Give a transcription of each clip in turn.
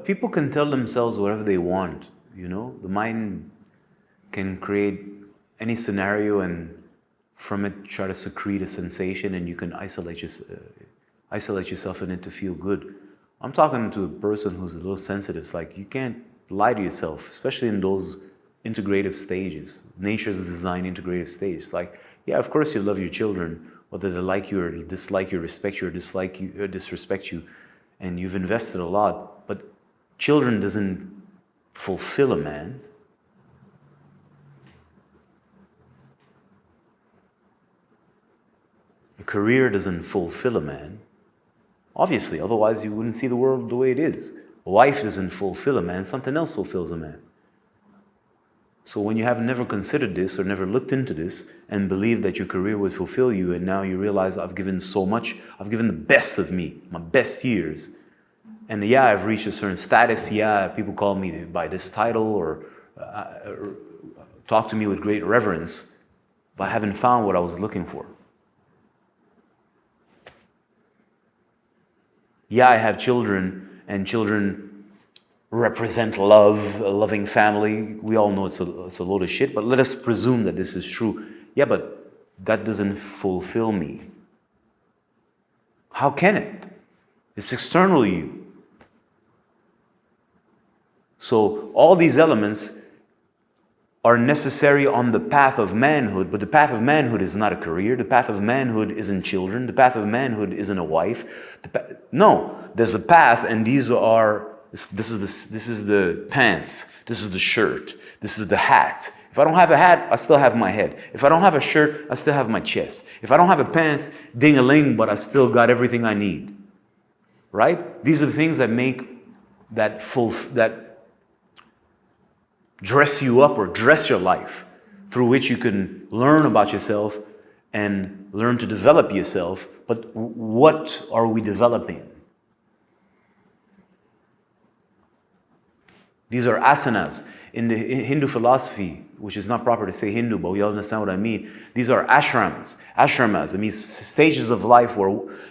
People can tell themselves whatever they want, you know? The mind can create any scenario and from it try to secrete a sensation, and you can isolate yourself in it to feel good. I'm talking to a person who's a little sensitive. It's like you can't lie to yourself, especially in those integrative stages. Nature's design integrative stage. Like, yeah, of course you love your children, whether they like you or dislike you, respect you or dislike you or disrespect you, and you've invested a lot. But children doesn't fulfill a man. A career doesn't fulfill a man. Obviously, otherwise you wouldn't see the world the way it is. A wife doesn't fulfill a man, something else fulfills a man. So when you have never considered this or never looked into this and believed that your career would fulfill you, and now you realize I've given so much, I've given the best of me, my best years, and yeah, I've reached a certain status, yeah, people call me by this title or talk to me with great reverence, but I haven't found what I was looking for. Yeah, I have children, and children represent love, a loving family. We all know it's a load of shit, but let us presume that this is true. Yeah, but that doesn't fulfill me. How can it? It's external you. So all these elements are necessary on the path of manhood, but the path of manhood is not a career. The path of manhood isn't children. The path of manhood isn't a wife. No, there's a path, and these are, this is the pants, this is the shirt, this is the hat. If I don't have a hat, I still have my head. If I don't have a shirt, I still have my chest. If I don't have a pants, ding-a-ling, but I still got everything I need. Right? These are the things that make that dress you up or dress your life, through which you can learn about yourself and learn to develop yourself. But what are we developing? These are asanas. In the Hindu philosophy, which is not proper to say Hindu, but we all understand what I mean, these are ashrams. Ashramas, it means stages of life,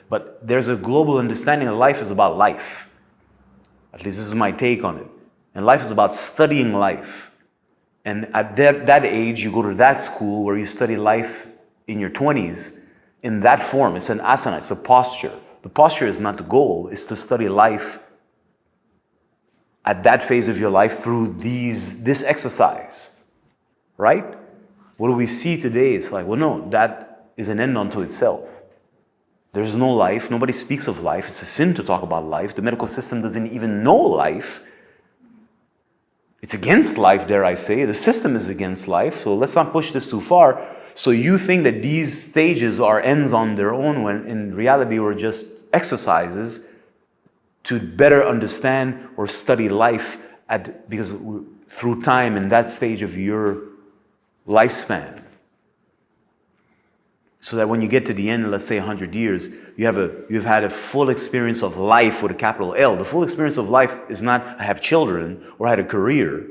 but there's a global understanding that life is about life. At least this is my take on it. And life is about studying life. And at that age, you go to that school where you study life in your 20s in that form. It's an asana, it's a posture. The posture is not the goal, it's to study life at that phase of your life through this exercise. Right? What do we see today? It's like, well, no, that is an end unto itself. There's no life. Nobody speaks of life. It's a sin to talk about life. The medical system doesn't even know life. It's against life, dare I say. The system is against life, so let's not push this too far. So you think that these stages are ends on their own, when in reality we're just exercises to better understand or study life because through time in that stage of your lifespan. So that when you get to the end, let's say 100 years, you've had a full experience of life with a capital L. The full experience of life is not I have children or I had a career.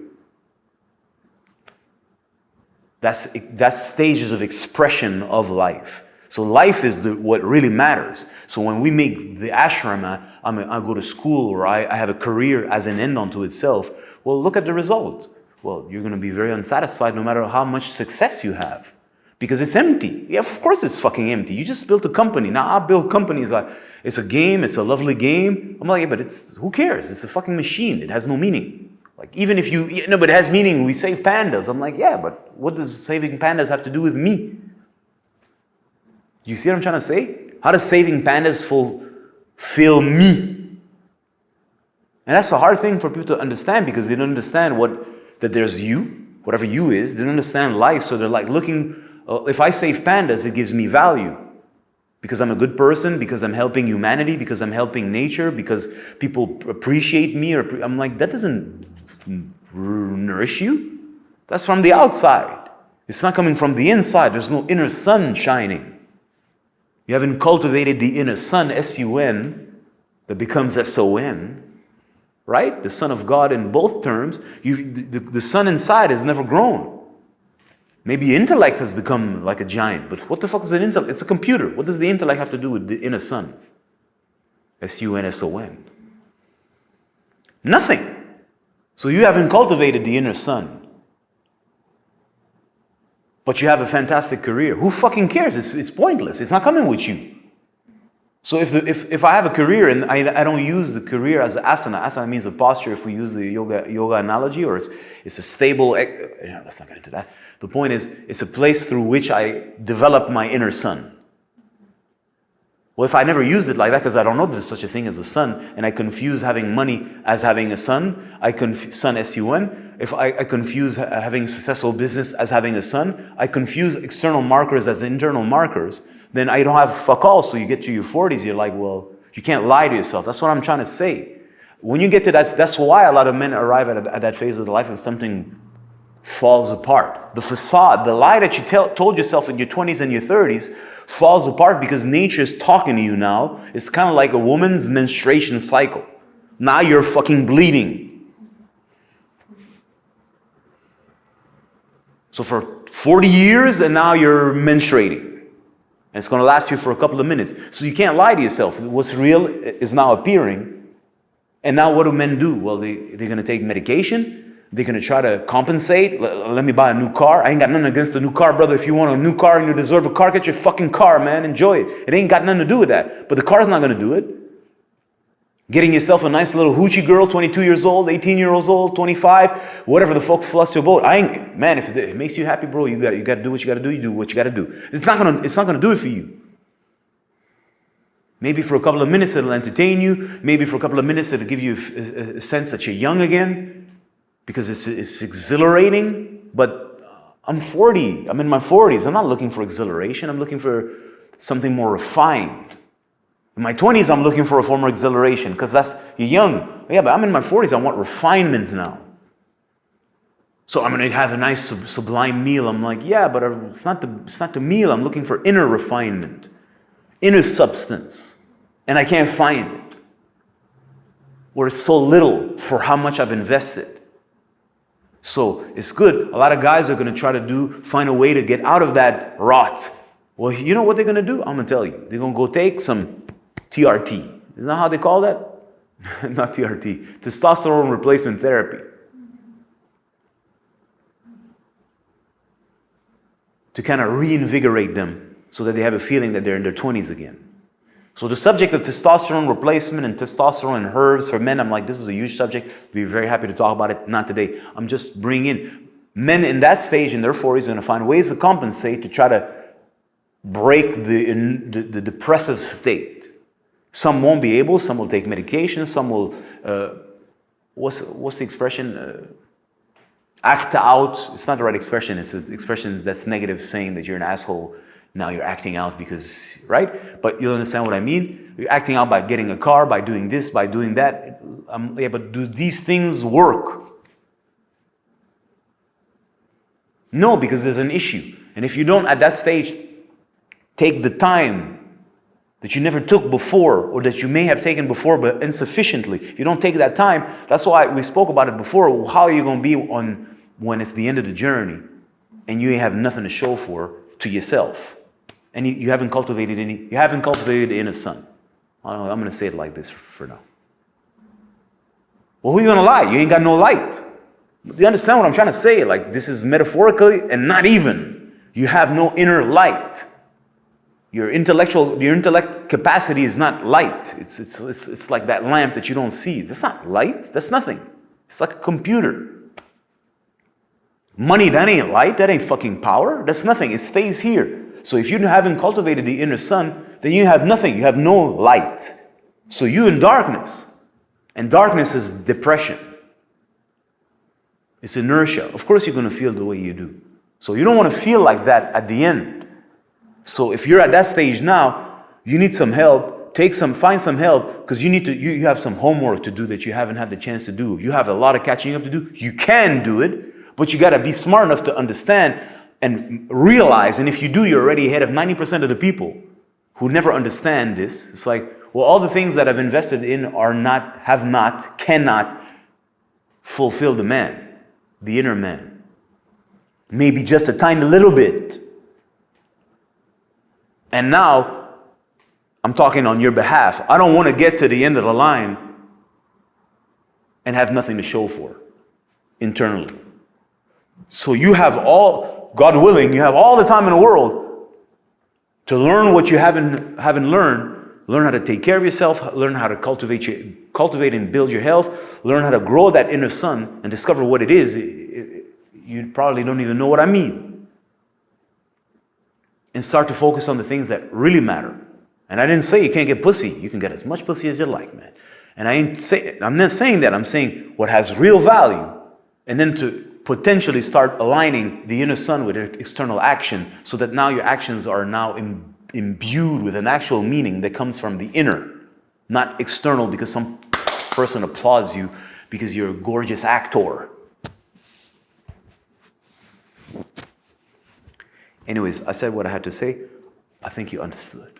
That's stages of expression of life. So life is what really matters. So when we make the ashrama, I go to school or I have a career as an end unto itself, well, look at the result. Well, you're going to be very unsatisfied no matter how much success you have. Because it's empty. Yeah, of course it's fucking empty. You just built a company. Now I build companies. It's a game. It's a lovely game. I'm like, yeah, but who cares? It's a fucking machine. It has no meaning. Like, even if but it has meaning. We save pandas. I'm like, yeah, but what does saving pandas have to do with me? You see what I'm trying to say? How does saving pandas fulfill me? And that's a hard thing for people to understand, because they don't understand that there's you, whatever you is. They don't understand life, so they're like looking. If I save pandas, it gives me value. Because I'm a good person, because I'm helping humanity, because I'm helping nature, because people appreciate me. I'm like, that doesn't nourish you. That's from the outside. It's not coming from the inside. There's no inner sun shining. You haven't cultivated the inner sun, S-U-N, that becomes S-O-N. Right? The Son of God in both terms. The sun inside has never grown. Maybe intellect has become like a giant, but what the fuck is an intellect? It's a computer. What does the intellect have to do with the inner sun? S-U-N-S-O-N. Nothing. So you haven't cultivated the inner sun. But you have a fantastic career. Who fucking cares? It's pointless. It's not coming with you. So if I have a career and I don't use the career as an asana, asana means a posture if we use the yoga analogy, or it's a stable, let's not get into that. The point is, it's a place through which I develop my inner sun. Well, if I never used it like that, because I don't know there's such a thing as a sun, and I confuse having money as having a sun, sun, S-U-N. If I confuse having successful business as having a sun, I confuse external markers as internal markers, then I don't have fuck all. So you get to your 40s, you're like, well, you can't lie to yourself. That's what I'm trying to say. When you get to that, that's why a lot of men arrive at that phase of their life and something falls apart. The facade, the lie that you told yourself in your 20s and your 30s falls apart because nature is talking to you now. It's kind of like a woman's menstruation cycle. Now you're fucking bleeding. So for 40 years and now you're menstruating. And it's going to last you for a couple of minutes. So you can't lie to yourself. What's real is now appearing. And now what do men do? Well, they're going to take medication. They're going to try to compensate. Let me buy a new car. I ain't got nothing against the new car, brother. If you want a new car and you deserve a car, get your fucking car, man. Enjoy it. It ain't got nothing to do with that. But the car's not going to do it. Getting yourself a nice little hoochie girl, 22 years old, 18 years old, 25, whatever the fuck floats your boat. Man, if it makes you happy, bro, you got to do what you got to do. You do what you got to do. It's not gonna do it for you. Maybe for a couple of minutes it'll entertain you. Maybe for a couple of minutes it'll give you a sense that you're young again, because it's exhilarating. But I'm 40. I'm in my 40s. I'm not looking for exhilaration. I'm looking for something more refined. In my 20s, I'm looking for a form of exhilaration, because you're young. Yeah, but I'm in my 40s. I want refinement now. So I'm going to have a nice sublime meal. I'm like, yeah, but it's not the meal. I'm looking for inner refinement, inner substance. And I can't find it. Or it's so little for how much I've invested. So it's good. A lot of guys are going to try to find a way to get out of that rot. Well, you know what they're going to do? I'm going to tell you. They're going to go take some TRT. Isn't that how they call that? Not TRT. Testosterone replacement therapy. To kind of reinvigorate them so that they have a feeling that they're in their 20s again. So the subject of testosterone replacement and testosterone and herbs for men, I'm like, this is a huge subject. I'd be very happy to talk about it. Not today. I'm just bringing in men in that stage in their 40s are going to find ways to compensate to try to break the depressive state. Some won't be able. Some will take medication. Some will, what's the expression? Act out. It's not the right expression. It's an expression that's negative, saying that you're an asshole. Now you're acting out because, right? But you'll understand what I mean. You're acting out by getting a car, by doing this, by doing that. Yeah, but do these things work? No, because there's an issue. And if you don't, at that stage, take the time that you never took before, or that you may have taken before but insufficiently. If you don't take that time, that's why we spoke about it before. How are you going to be when it's the end of the journey and you have nothing to show for to yourself? And you haven't cultivated the inner sun. I'm going to say it like this for now. Well, who are you going to lie? You ain't got no light. You understand what I'm trying to say? Like, this is metaphorically and not even. You have no inner light. Your intellect capacity is not light. It's like that lamp that you don't see. That's not light. That's nothing. It's like a computer. Money, that ain't light. That ain't fucking power. That's nothing. It stays here. So if you haven't cultivated the inner sun, then you have nothing. You have no light. So you're in darkness. And darkness is depression. It's inertia. Of course you're going to feel the way you do. So you don't want to feel like that at the end. So if you're at that stage now, you need some help. Find some help, because you have some homework to do that you haven't had the chance to do. You have a lot of catching up to do. You can do it, but you got to be smart enough to understand and realize. And if you do, you're already ahead of 90% of the people who never understand this. It's like, well, all the things that I've invested in cannot fulfill the man, the inner man. Maybe just a tiny little bit. And now, I'm talking on your behalf. I don't want to get to the end of the line and have nothing to show for internally. So you have all, God willing, you have all the time in the world to learn what you haven't learned. Learn how to take care of yourself, learn how to cultivate and build your health, learn how to grow that inner sun and discover what it is. You probably don't even know what I mean. And start to focus on the things that really matter. And I didn't say you can't get pussy. You can get as much pussy as you like, man. And I'm not saying that. I'm saying what has real value. And then to potentially start aligning the inner sun with external action so that now your actions are now imbued with an actual meaning that comes from the inner, not external because some person applauds you because you're a gorgeous actor. Anyways, I said what I had to say. I think you understood.